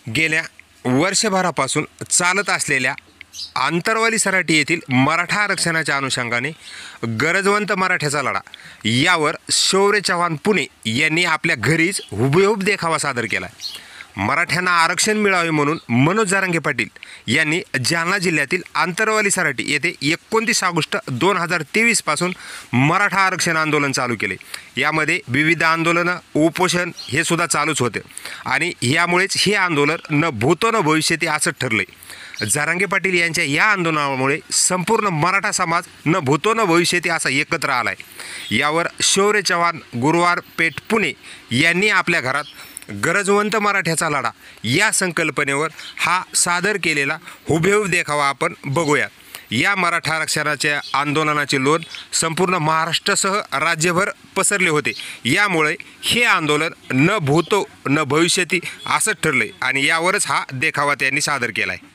गेल्या वर्षभरापासून चालत असलेल्या आंतरवाली सराटी येथील मराठा आरक्षणाच्या अनुषंगाने गरजवंत मराठ्याचा लढा यावर शौर्य चव्हाण पुणे यांनी आपल्या घरीच हुबेहूब देखावा सादर केला. मराठ्यांना आरक्षण मिळावे म्हणून मनोज जरांगे पाटील यांनी जालना जिल्ह्यातील आंतरवाली सराटी येथे 29 ऑगस्ट 2023 पासून मराठा आरक्षण आंदोलन चालू केले. यामध्ये विविध आंदोलनं, उपोषण हे सुद्धा चालूच होते आणि यामुळेच हे आंदोलन न भूतो न भविष्यती असं ठरले. जरांगे पाटील यांच्या या आंदोलनामुळे संपूर्ण मराठा समाज न भूतो न भविष्यती असा एकत्र आला आहे. यावर शौर्य चव्हाण गुरुवार पेठ पुणे यांनी आपल्या घरात गरजवंत मराठ्याचा लढा या संकल्पनेवर हा सादर केलेला हुबेहूब देखावा आपण बघूया. या मराठा आरक्षणाच्या आंदोलनाचे लोण संपूर्ण महाराष्ट्रासह राज्यभर पसरले होते. यामुळे हे आंदोलन न भूतो न भविष्यती असंच ठरले आणि यावरच हा देखावा त्यांनी सादर केला आहे.